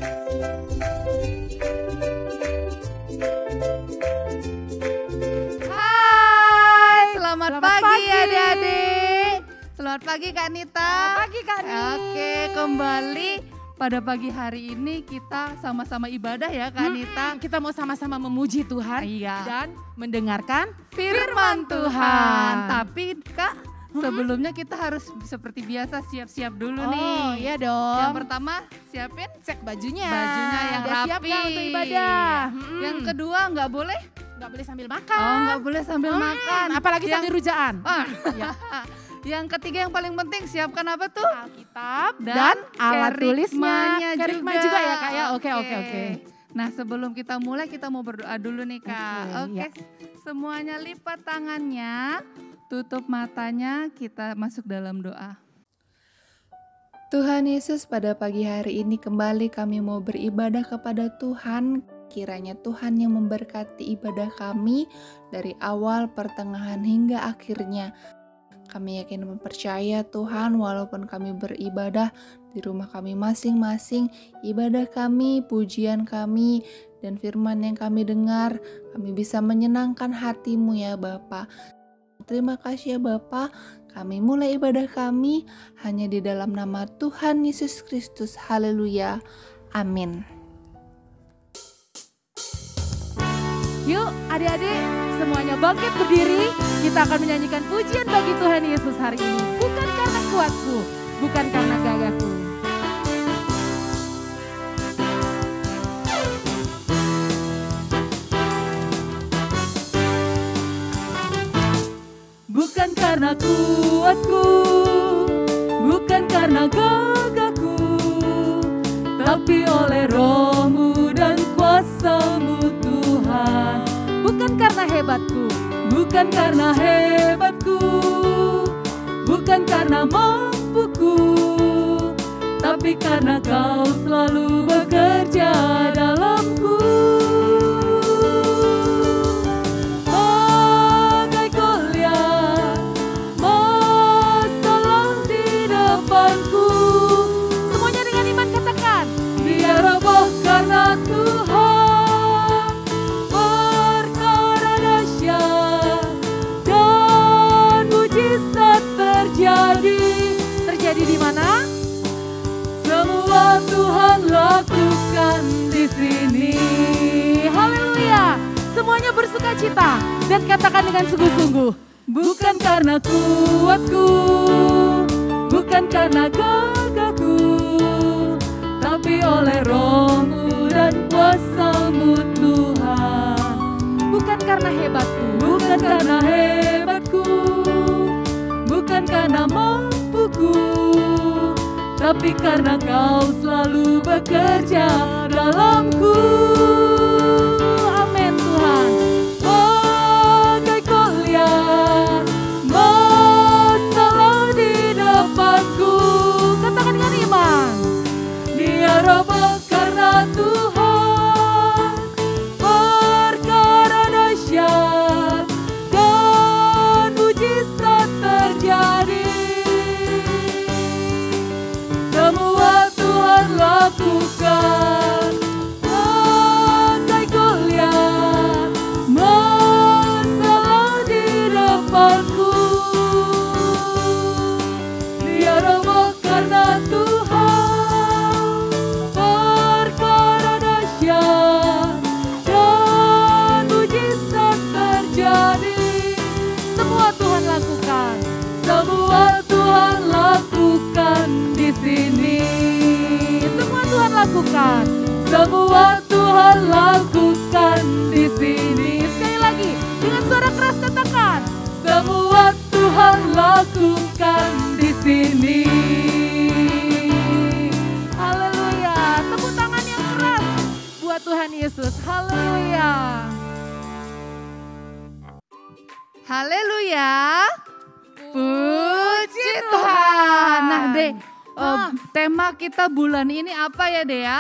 Hai, selamat pagi adik-adik. Selamat pagi Kak Nita. Selamat pagi Kak Nita. Oke, kembali pada pagi hari ini kita sama-sama ibadah ya Kak Nita. Kita mau sama-sama memuji Tuhan dan mendengarkan Firman Tuhan. Tapi Kak, sebelumnya kita harus seperti biasa siap-siap dulu nih. Oh iya dong. Yang pertama siapin cek bajunya. Bajunya yang Udah rapi. siap nggak untuk ibadah? Yang kedua nggak boleh sambil makan. Oh, nggak boleh sambil makan. Apalagi sambil rujaan. Ya. Yang ketiga yang paling penting siapkan apa tuh? Alkitab dan alat tulisnya. Kerikma juga ya Kak ya. Oke. Nah sebelum kita mulai kita mau berdoa dulu nih Kak. Oke. Semuanya lipat tangannya, tutup matanya, kita masuk dalam doa. Tuhan Yesus, pada pagi hari ini kembali kami mau beribadah kepada Tuhan. Kiranya Tuhan yang memberkati ibadah kami dari awal, pertengahan hingga akhirnya. Kami yakin dan percaya Tuhan, walaupun kami beribadah di rumah kami masing-masing, ibadah kami, pujian kami, dan firman yang kami dengar, kami bisa menyenangkan hati-Mu ya Bapa. Terima kasih ya Bapa, kami mulai ibadah kami hanya di dalam nama Tuhan Yesus Kristus. Haleluya. Amin. Yuk adik-adik semuanya bangkit berdiri. Kita akan menyanyikan pujian bagi Tuhan Yesus hari ini. Bukan karena kuatku, bukan karena gagaku. Bukan karena kuatku, bukan karena gagahku, tapi oleh Roh-Mu dan kuasa-Mu Tuhan. Bukan karena hebatku, bukan karena hebatku, bukan karena mampuku, tapi karena Kau selalu bekerja dalamku. Bagai goliat, masalah di depanku. Semuanya dengan iman katakan, Dia roboh karena Tuhan. Terjadi di mana? Semua Tuhan lakukan di sini. Haleluya. Semuanya bersukacita dan katakan dengan sungguh-sungguh. Bukan karena kuatku, bukan karena gagahku, tapi oleh Roh-Mu dan kuasa-Mu Tuhan. Bukan karena hebatku, bukan karena hebatku, bukan karena mampuku, tapi karena Kau selalu bekerja dalamku. Amin Tuhan. Bagai goliat, masalah di depanku. Katakan dengan iman. Dia roboh karena Tuhan. Perkara dahsyat dan mujizat terjadi. Semua Tuhan lakukan. Bagai goliat, masalah di depanku. Dia roboh karena Tuhan. Perkara dahsyat dan mujizat terjadi. Semua Tuhan lakukan. Semua Tuhan lakukan di sini. Semua Tuhan lakukan. Semua Tuhan lakukan di sini. Sekali lagi dengan suara keras katakan. Semua Tuhan lakukan di sini. Haleluya. Tepuk tangan yang keras buat Tuhan Yesus. Haleluya. Haleluya. Puji Tuhan. Nah Dek, tema kita bulan ini apa ya Dea?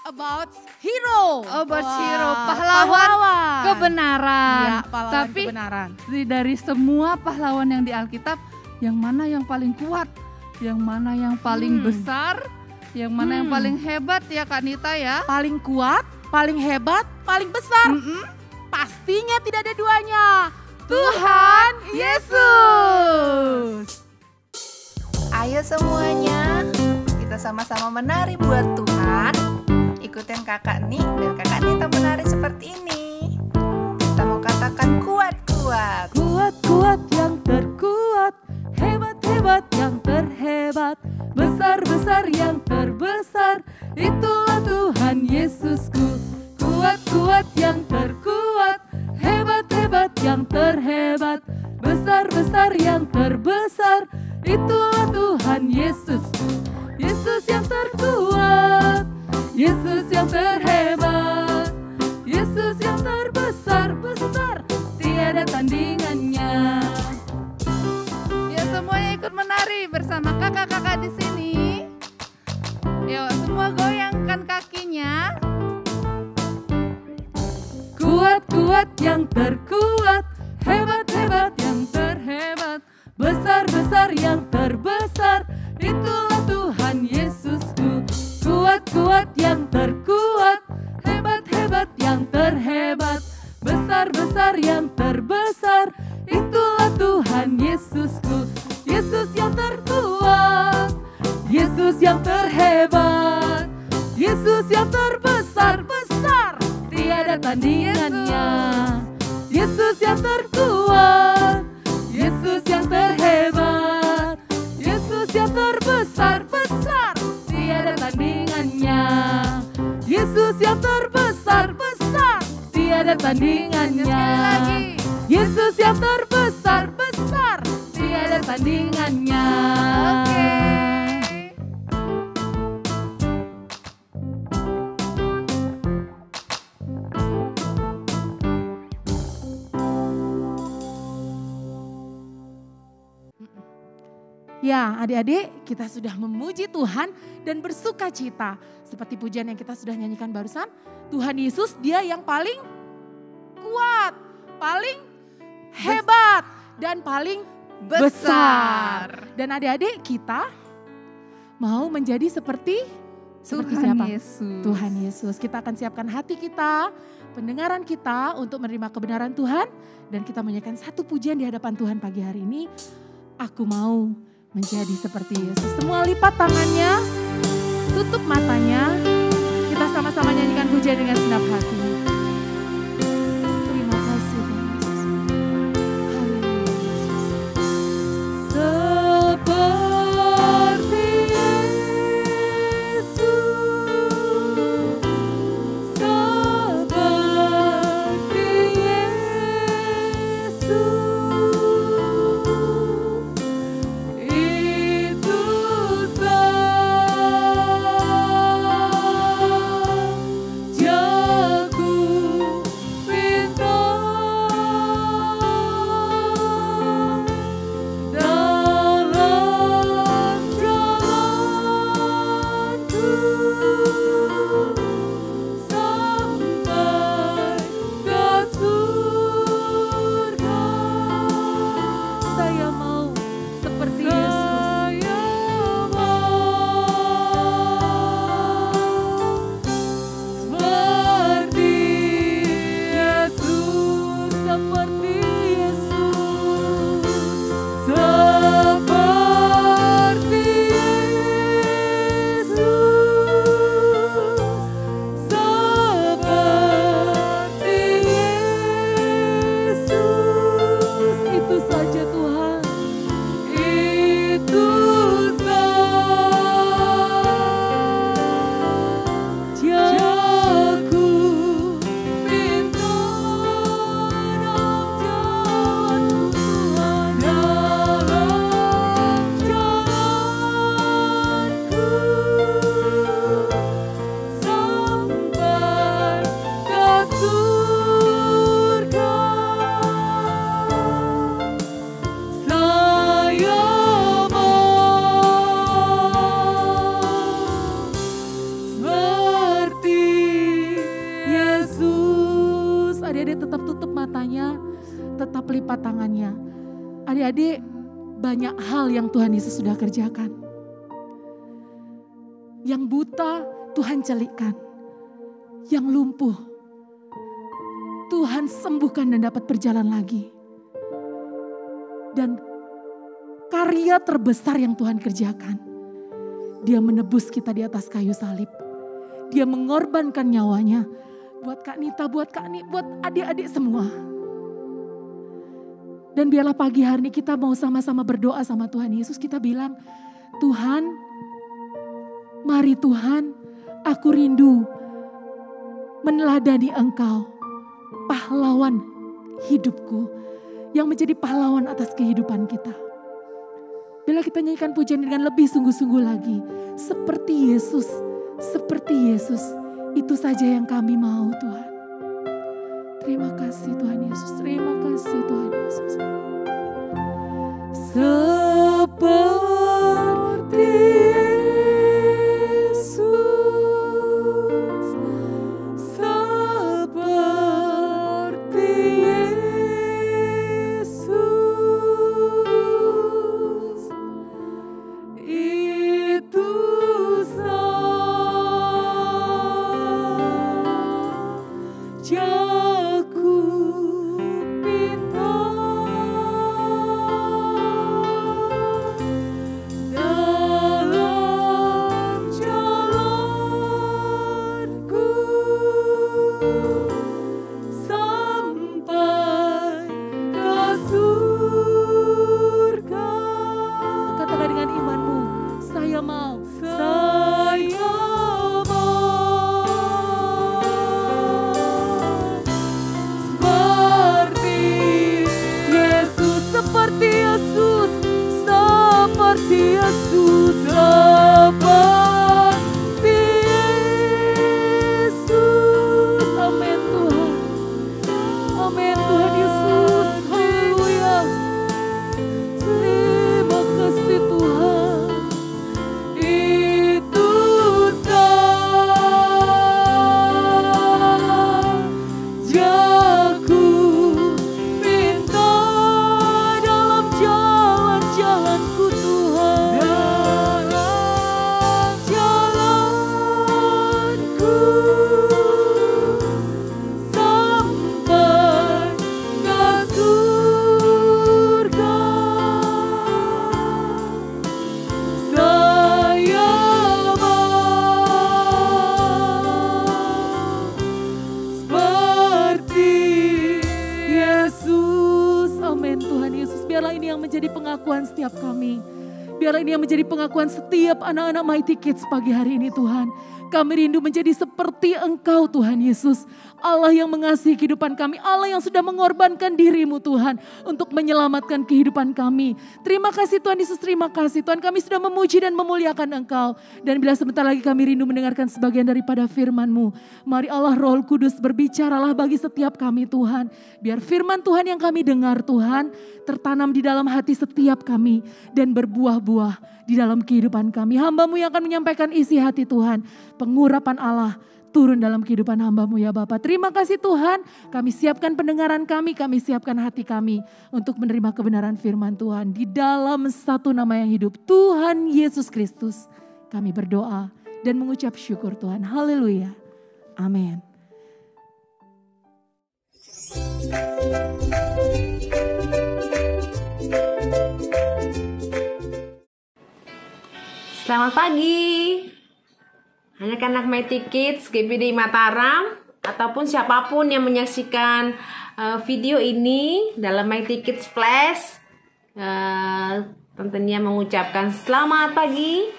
About hero. About hero, pahlawan kebenaran. Ya, pahlawan Tapi kebenaran. dari semua pahlawan yang di Alkitab, yang mana yang paling kuat? Yang mana yang paling besar? Yang mana yang paling hebat ya Kak Nita ya? Paling kuat, paling hebat, paling besar. Pastinya tidak ada duanya. Tuhan Yesus. Ayo semuanya, kita sama-sama menari buat Tuhan. Ikutin Kakak Ni dan Kakak Nita menari seperti ini. Kita mau katakan kuat-kuat. Kuat-kuat yang terkuat, hebat-hebat yang terhebat, besar-besar yang terbesar, itulah Tuhan Yesusku. Kuat-kuat yang terkuat, hebat-hebat yang terhebat, besar-besar yang terbesar, itulah Tuhan Yesusku. Yesus yang terkuat, Yesus yang terhebat, Yesus yang terbesar-besar, tiada tandingannya. Ya semuanya ikut menari bersama kakak-kakak di sini. Yuk semua goyangkan kakinya. Kuat-kuat yang terkuat, hebat-hebat yang terhebat, besar-besar yang terbesar, itulah Tuhan Yesusku. Kuat-kuat yang terkuat, hebat-hebat yang terhebat, besar-besar yang terbesar, itulah Tuhan Yesusku. Yesus yang terkuat, Yesus yang terhebat, Yesus yang terbesar-besar, tiada tandingannya. Yesus yang terkuat, Yesus yang terhebat, Yesus yang terbesar-besar, tiada tandingannya. Yesus yang terbesar-besar, tiada tandingannya. Yesus yang terbesar-besar, tiada tandingannya. Ya, adik-adik, kita sudah memuji Tuhan dan bersuka cita. Seperti pujian yang kita sudah nyanyikan barusan, Tuhan Yesus dia yang paling kuat, paling hebat, dan paling besar. Dan adik-adik kita mau menjadi seperti Tuhan siapa? Yesus. Tuhan Yesus. Kita akan siapkan hati kita, pendengaran kita untuk menerima kebenaran Tuhan. Dan kita menyanyikan satu pujian di hadapan Tuhan pagi hari ini. Aku mau menjadi seperti Yesus. Semua lipat tangannya, tutup matanya. Kita sama-sama nyanyikan pujian dengan segenap hati. Terima kasih Tuhan Yesus. Haleluya Yesus. Seperti Yesus, seperti Yesus. tetap lipat tangannya. Adik-adik, banyak hal yang Tuhan Yesus sudah kerjakan. Yang buta Tuhan celikkan. Yang lumpuh Tuhan sembuhkan dan dapat berjalan lagi. Dan karya terbesar yang Tuhan kerjakan, Dia menebus kita di atas kayu salib. Dia mengorbankan nyawanya buat Kak Nita, buat Kak Ni, buat adik-adik semua. Dan biarlah pagi hari ini kita mau sama-sama berdoa sama Tuhan Yesus. Kita bilang, Tuhan, mari Tuhan, aku rindu meneladani Engkau, pahlawan hidupku, yang menjadi pahlawan atas kehidupan kita. Bila kita nyanyikan pujian dengan lebih sungguh-sungguh lagi, seperti Yesus, itu saja yang kami mau Tuhan. Terima kasih Tuhan Yesus, terima kasih Tuhan Yesus. Seperti Yesus, seperti Yesus, itu saja ku minta. Dalam jalanku sampai ke surga. Katakan dengan imanmu, saya mau, saya mau seperti Yesus, seperti Yesus, seperti Yesus, seperti Yesus. Amin Tuhan, amin Tuhan Yesus, haleluya. Terima kasih Tuhan. Itu saja ku minta dalam jalan-jalanku Tuhan. Dalam jalanku sampai ke surga. Saya mau seperti Yesus. Amin Tuhan Yesus. Biarlah ini yang menjadi pengakuan setiap kami. Biarlah ini yang menjadi pengakuan setiap anak-anak Mighty Kids pagi hari ini Tuhan. Kami rindu menjadi seperti Engkau Tuhan Yesus. Allah yang mengasihi kehidupan kami. Allah yang sudah mengorbankan diri-Mu Tuhan. Untuk menyelamatkan kehidupan kami. Terima kasih Tuhan Yesus, terima kasih Tuhan. Kami sudah memuji dan memuliakan Engkau. Dan bila sebentar lagi kami rindu mendengarkan sebagian daripada firman-Mu. Mari Allah Roh Kudus berbicaralah bagi setiap kami Tuhan. Biar firman Tuhan yang kami dengar Tuhan tertanam di dalam hati setiap kami. Dan berbuah-buah di dalam kehidupan kami. Hamba-Mu yang akan menyampaikan isi hati Tuhan. Pengurapan Allah turun dalam kehidupan hamba-Mu ya Bapa. Terima kasih Tuhan, kami siapkan pendengaran kami siapkan hati kami untuk menerima kebenaran firman Tuhan. Di dalam satu nama yang hidup, Tuhan Yesus Kristus, kami berdoa dan mengucap syukur Tuhan. Haleluya. Amin. Selamat pagi anak-anak Mighty Kids GPD Mataram ataupun siapapun yang menyaksikan video ini dalam Mighty Kids Flash. Tentunya mengucapkan selamat pagi,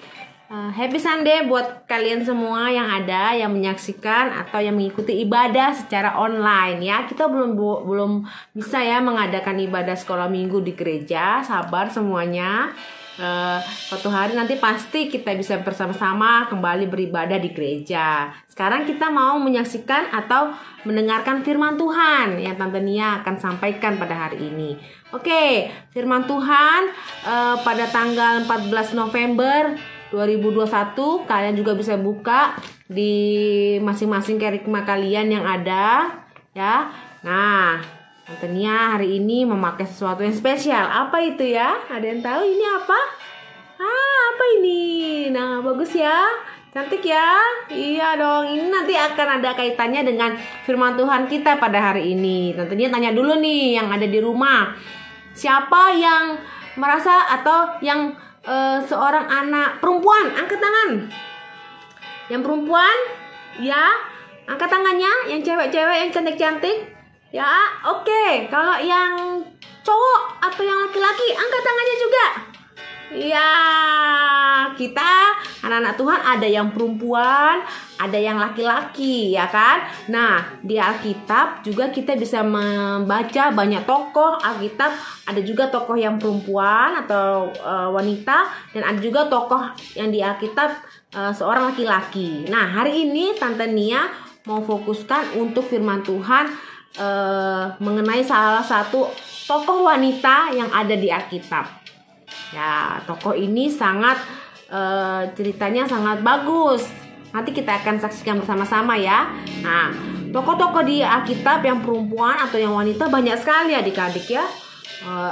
happy Sunday buat kalian semua yang ada, yang menyaksikan atau yang mengikuti ibadah secara online ya. Kita belum bisa ya mengadakan ibadah sekolah minggu di gereja. Sabar semuanya. Suatu hari nanti pasti kita bisa bersama-sama kembali beribadah di gereja. Sekarang kita mau menyaksikan atau mendengarkan firman Tuhan yang Tante Nia akan sampaikan pada hari ini. Oke, firman Tuhan pada tanggal 14 November 2021. Kalian juga bisa buka di masing-masing kerikma kalian yang ada ya. Nah, Tante Nia hari ini memakai sesuatu yang spesial. Apa itu ya? Ada yang tahu ini apa? Apa ini? Nah, bagus ya. Cantik ya? Iya dong, ini nanti akan ada kaitannya dengan firman Tuhan kita pada hari ini. Tentunya tanya dulu nih yang ada di rumah. Siapa yang merasa atau yang seorang anak perempuan, angkat tangan. Yang perempuan, ya, angkat tangannya. Yang cewek-cewek yang cantik-cantik, ya, oke. Kalau yang cowok atau yang laki-laki, angkat tangannya juga. Ya, kita anak-anak Tuhan ada yang perempuan, ada yang laki-laki, ya kan? Nah, di Alkitab juga kita bisa membaca banyak tokoh Alkitab. Ada juga tokoh yang perempuan atau wanita, dan ada juga tokoh yang di Alkitab seorang laki-laki. Nah, hari ini Tante Nia mau fokuskan untuk firman Tuhan mengenai salah satu tokoh wanita yang ada di Alkitab. Ya, tokoh ini sangat ceritanya sangat bagus. Nanti kita akan saksikan bersama-sama ya. Nah, tokoh-tokoh di Alkitab yang perempuan atau yang wanita banyak sekali adik-adik ya.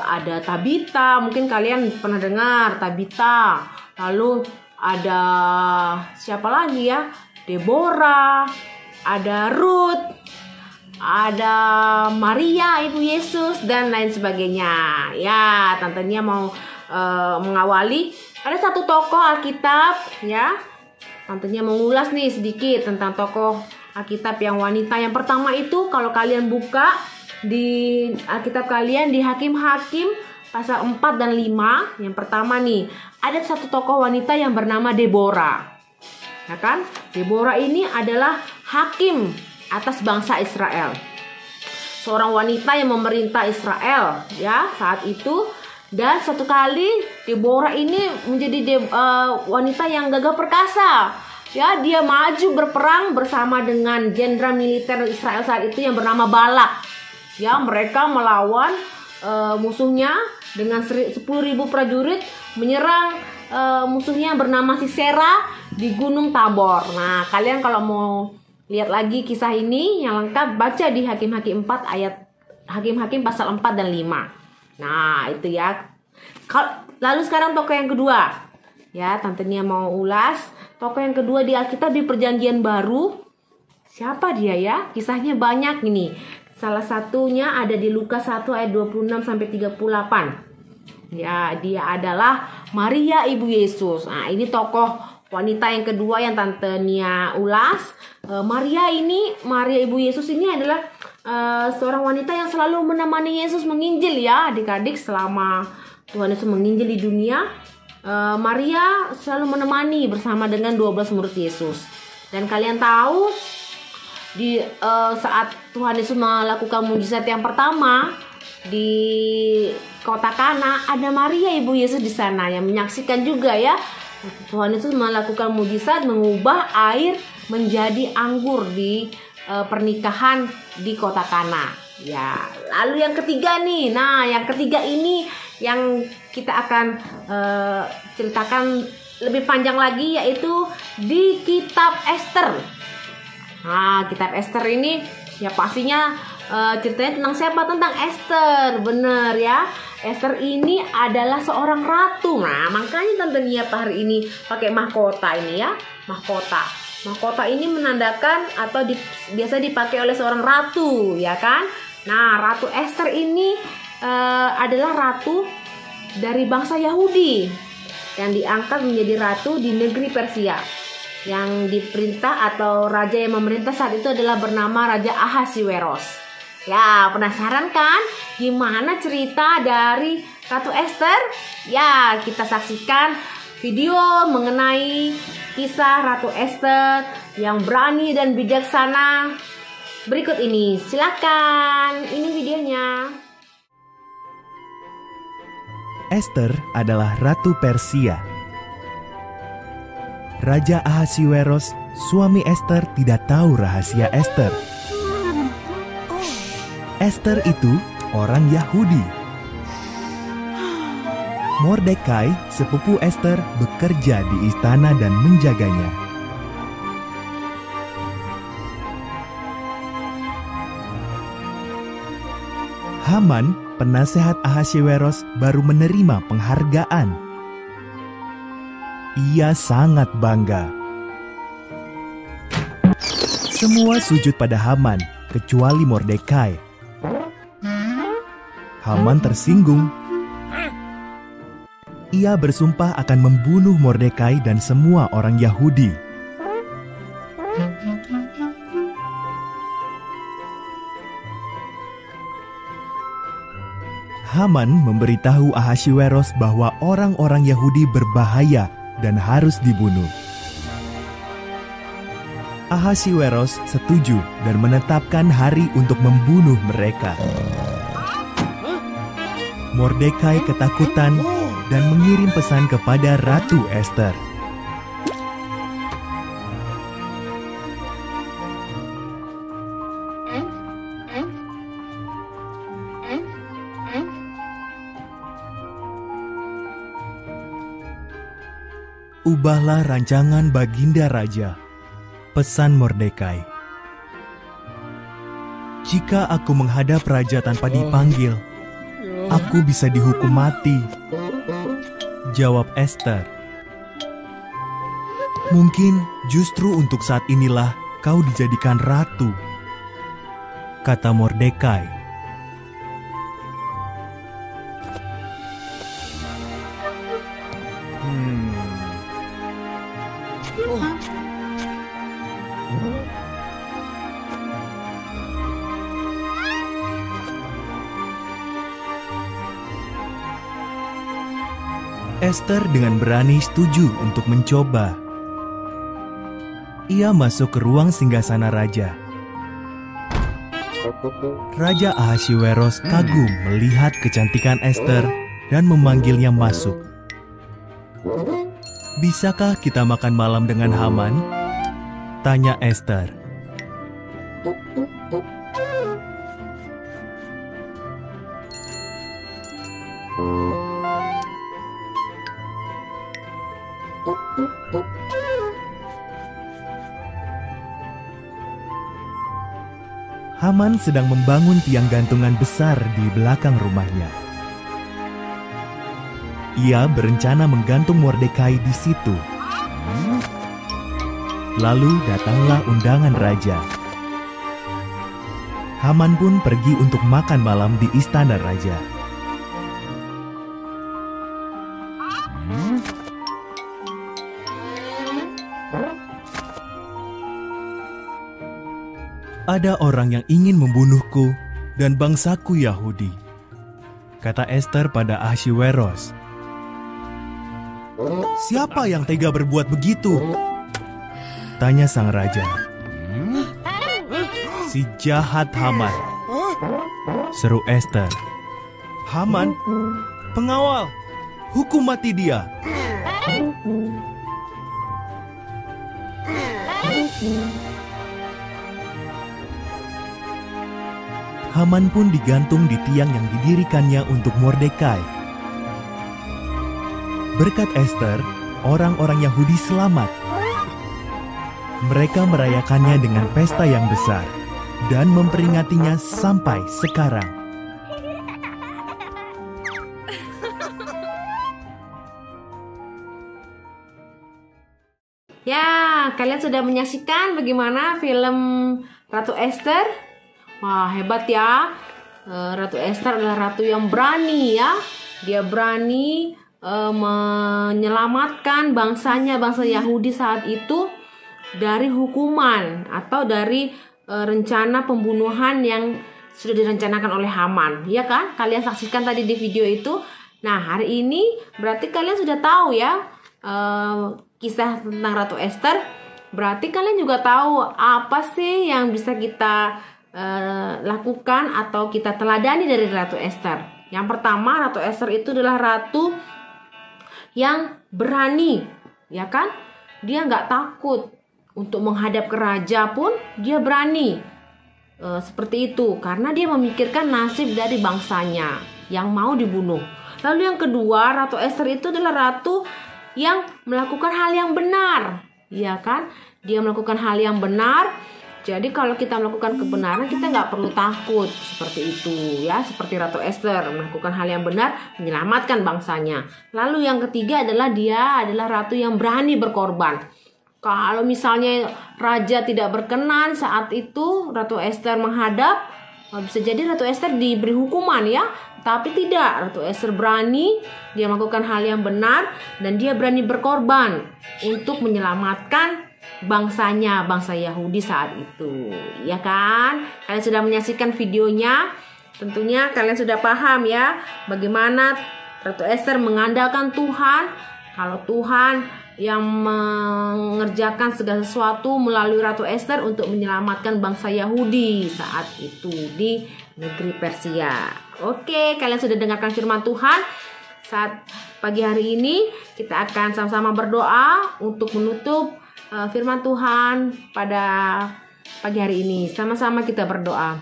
Ada Tabita, mungkin kalian pernah dengar Tabita. Lalu ada siapa lagi ya? Deborah, ada Ruth, ada Maria ibu Yesus, dan lain sebagainya. Ya, Tante Nia mau mengawali. Ada satu tokoh Alkitab ya. Tante Nia mengulas nih sedikit tentang tokoh Alkitab yang wanita. Yang pertama itu kalau kalian buka di Alkitab kalian di Hakim-Hakim pasal 4 dan 5. Yang pertama nih, ada satu tokoh wanita yang bernama Deborah. Ya kan? Deborah ini adalah hakim atas bangsa Israel. Seorang wanita yang memerintah Israel ya saat itu. Dan satu kali Deborah ini menjadi wanita yang gagah perkasa. Ya, dia maju berperang bersama dengan jenderal militer Israel saat itu yang bernama Balak. Ya, mereka melawan musuhnya dengan 10.000 prajurit menyerang musuhnya yang bernama Sisera di Gunung Tabor. Nah, kalian kalau mau lihat lagi kisah ini yang lengkap baca di Hakim-Hakim 4 ayat Hakim-Hakim pasal 4 dan 5. Nah, itu ya. Lalu sekarang tokoh yang kedua. Ya, Tante Nia mau ulas. Tokoh yang kedua di Alkitab di Perjanjian Baru. Siapa dia ya? Kisahnya banyak ini. Salah satunya ada di Lukas 1 ayat 26 sampai 38. Ya, dia adalah Maria ibu Yesus. Nah, ini tokoh wanita yang kedua yang Tante Nia ulas. Maria ibu Yesus ini adalah seorang wanita yang selalu menemani Yesus menginjil ya adik-adik. Selama Tuhan Yesus menginjil di dunia, Maria selalu menemani bersama dengan 12 murid Yesus. Dan kalian tahu di saat Tuhan Yesus melakukan mujizat yang pertama di kota Kana, ada Maria ibu Yesus di sana yang menyaksikan juga ya. Tuhan Yesus melakukan mujizat mengubah air menjadi anggur di pernikahan di kota Kana. Ya, lalu yang ketiga nih. Nah, yang ketiga ini yang kita akan ceritakan lebih panjang lagi, yaitu di kitab Ester. Nah, kitab Ester ini ya pastinya ceritanya tentang siapa? Tentang Ester, bener ya. Ester ini adalah seorang ratu. Nah, makanya Tante Nia hari ini pakai mahkota ini ya, mahkota. Mahkota ini menandakan atau biasa dipakai oleh seorang ratu, ya kan? Nah, Ratu Ester ini adalah ratu dari bangsa Yahudi yang diangkat menjadi ratu di negeri Persia. Yang diperintah atau raja yang memerintah saat itu adalah bernama Raja Ahasiweros. Ya, penasaran kan gimana cerita dari Ratu Ester? Ya, kita saksikan video mengenai kisah Ratu Ester yang berani dan bijaksana berikut ini. Silakan, ini videonya. Ester adalah Ratu Persia. Raja Ahasiweros, suami Ester, tidak tahu rahasia Ester. Ester itu orang Yahudi. Mordekai, sepupu Ester, bekerja di istana dan menjaganya. Haman, penasehat Ahasiweros, baru menerima penghargaan. Ia sangat bangga. Semua sujud pada Haman, kecuali Mordekai. Haman tersinggung. Ia bersumpah akan membunuh Mordekai dan semua orang Yahudi. Haman memberitahu Ahasveros bahwa orang-orang Yahudi berbahaya dan harus dibunuh. Ahasveros setuju dan menetapkan hari untuk membunuh mereka. Mordekai ketakutan dan mengirim pesan kepada Ratu Ester. Ubahlah rancangan Baginda Raja. Pesan Mordekai. Jika aku menghadap raja tanpa dipanggil, aku bisa dihukum mati. Jawab Ester. Mungkin justru untuk saat inilah kau dijadikan ratu, kata Mordekai. Ester dengan berani setuju untuk mencoba. Ia masuk ke ruang singgasana raja. Raja Ahasveros kagum melihat kecantikan Ester dan memanggilnya masuk. Bisakah kita makan malam dengan Haman? Tanya Ester. Haman sedang membangun tiang gantungan besar di belakang rumahnya. Ia berencana menggantung Mordekai di situ. Lalu datanglah undangan raja. Haman pun pergi untuk makan malam di istana raja. Ada orang yang ingin membunuhku dan bangsaku Yahudi, kata Ester pada Ahasveros. Siapa yang tega berbuat begitu? Tanya sang raja. Si jahat Haman, seru Ester. Haman, pengawal, hukum mati dia. Haman pun digantung di tiang yang didirikannya untuk Mordekai. Berkat Ester, orang-orang Yahudi selamat. Mereka merayakannya dengan pesta yang besar dan memperingatinya sampai sekarang. Ya, kalian sudah menyaksikan bagaimana film Ratu Ester? Wah, hebat ya. Ratu Ester adalah ratu yang berani ya. Dia berani menyelamatkan bangsanya, bangsa Yahudi saat itu dari hukuman atau dari rencana pembunuhan yang sudah direncanakan oleh Haman. Ya kan? Kalian saksikan tadi di video itu. Nah, hari ini berarti kalian sudah tahu ya kisah tentang Ratu Ester. Berarti kalian juga tahu apa sih yang bisa kita lakukan atau kita teladani dari Ratu Ester. Yang pertama, Ratu Ester itu adalah ratu yang berani, ya kan? Dia nggak takut untuk menghadap ke raja pun dia berani seperti itu karena dia memikirkan nasib dari bangsanya yang mau dibunuh. Lalu yang kedua, Ratu Ester itu adalah ratu yang melakukan hal yang benar, ya kan? Dia melakukan hal yang benar. Jadi kalau kita melakukan kebenaran, kita nggak perlu takut seperti itu ya. Seperti Ratu Ester melakukan hal yang benar, menyelamatkan bangsanya. Lalu yang ketiga adalah dia adalah ratu yang berani berkorban. Kalau misalnya raja tidak berkenan saat itu Ratu Ester menghadap, bisa jadi Ratu Ester diberi hukuman ya. Tapi tidak, Ratu Ester berani, dia melakukan hal yang benar dan dia berani berkorban untuk menyelamatkan bangsanya, bangsa Yahudi saat itu. Ya kan? Kalian sudah menyaksikan videonya, tentunya kalian sudah paham ya bagaimana Ratu Ester mengandalkan Tuhan. Kalau Tuhan yang mengerjakan segala sesuatu melalui Ratu Ester untuk menyelamatkan bangsa Yahudi saat itu di negeri Persia. Oke, kalian sudah dengarkan firman Tuhan. Saat pagi hari ini kita akan sama-sama berdoa untuk menutup firman Tuhan pada pagi hari ini. Sama-sama kita berdoa.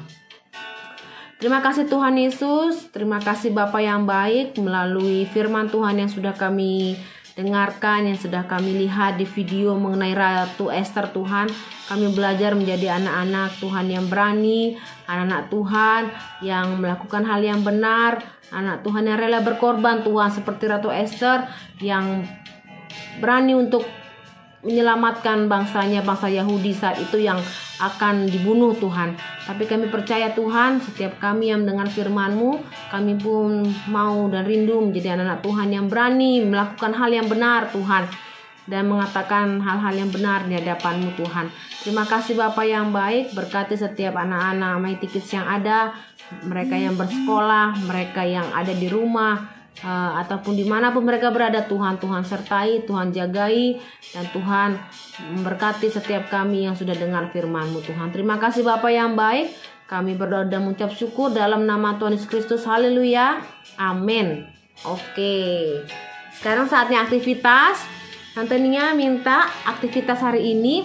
Terima kasih Tuhan Yesus, terima kasih Bapa yang baik melalui firman Tuhan yang sudah kami dengarkan, yang sudah kami lihat di video mengenai Ratu Ester Tuhan. Kami belajar menjadi anak-anak Tuhan yang berani, anak-anak Tuhan yang melakukan hal yang benar, anak Tuhan yang rela berkorban Tuhan, seperti Ratu Ester yang berani untuk menyelamatkan bangsanya, bangsa Yahudi saat itu yang akan dibunuh Tuhan. Tapi kami percaya Tuhan, setiap kami yang mendengar firman-Mu, kami pun mau dan rindu menjadi anak-anak Tuhan yang berani melakukan hal yang benar Tuhan, dan mengatakan hal-hal yang benar di hadapan-Mu Tuhan. Terima kasih Bapa yang baik, berkati setiap anak-anak Mighty Kids yang ada, mereka yang bersekolah, mereka yang ada di rumah, ataupun dimanapun mereka berada Tuhan, Tuhan sertai, Tuhan jagai, dan Tuhan memberkati setiap kami yang sudah dengar firman-Mu Tuhan. Terima kasih Bapa yang baik, kami berdoa dan mengucap syukur dalam nama Tuhan Yesus Kristus. Haleluya, amin. Oke, sekarang saatnya aktivitas. Tante Nia minta aktivitas hari ini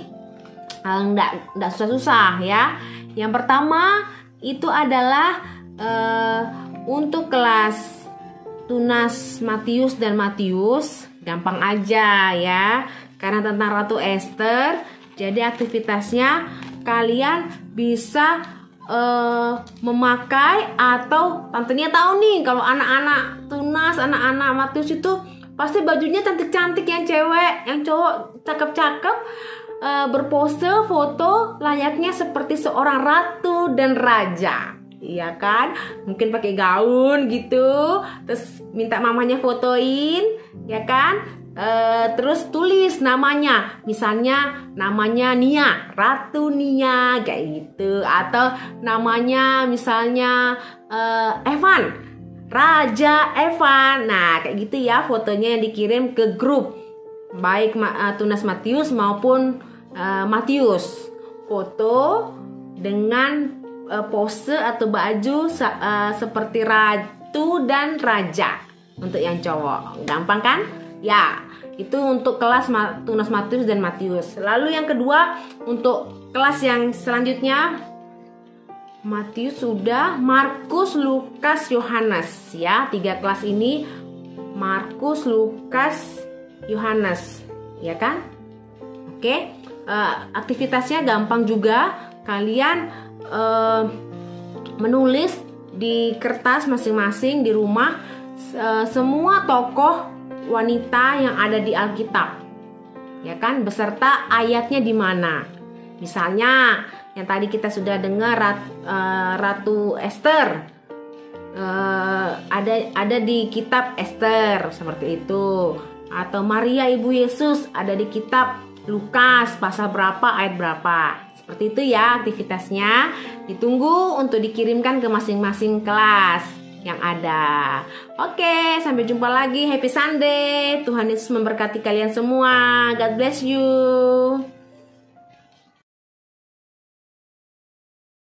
enggak susah-susah ya. Yang pertama itu adalah untuk kelas Tunas Matius dan Matius, gampang aja ya, karena tentang Ratu Ester. Jadi aktivitasnya kalian bisa memakai, atau tantenya tahu nih kalau anak-anak Tunas, anak-anak Matius itu pasti bajunya cantik-cantik, yang cewek, yang cowok cakep-cakep, berpose foto layaknya seperti seorang ratu dan raja. Iya kan, mungkin pakai gaun gitu, terus minta mamanya fotoin, ya kan, terus tulis namanya, misalnya namanya Nia, Ratu Nia, kayak gitu, atau namanya misalnya Evan, Raja Evan, nah kayak gitu ya, fotonya yang dikirim ke grup, baik Tunas Matius maupun Matius, foto dengan pose atau baju seperti ratu dan raja untuk yang cowok. Gampang kan? Ya, itu untuk kelas Tunas Matius dan Matius. Lalu yang kedua, untuk kelas yang selanjutnya, Matius sudah, Markus, Lukas, Yohanes ya. 3 kelas ini Markus, Lukas, Yohanes, ya kan? Oke, aktivitasnya gampang juga. Kalian menulis di kertas masing-masing di rumah semua tokoh wanita yang ada di Alkitab, ya kan, beserta ayatnya di mana. Misalnya yang tadi kita sudah dengar Ratu Ester, ada di kitab Ester seperti itu, atau Maria Ibu Yesus ada di kitab Lukas pasal berapa ayat berapa. Seperti itu ya aktivitasnya. Ditunggu untuk dikirimkan ke masing-masing kelas yang ada. Oke, sampai jumpa lagi. Happy Sunday. Tuhan Yesus memberkati kalian semua. God bless you.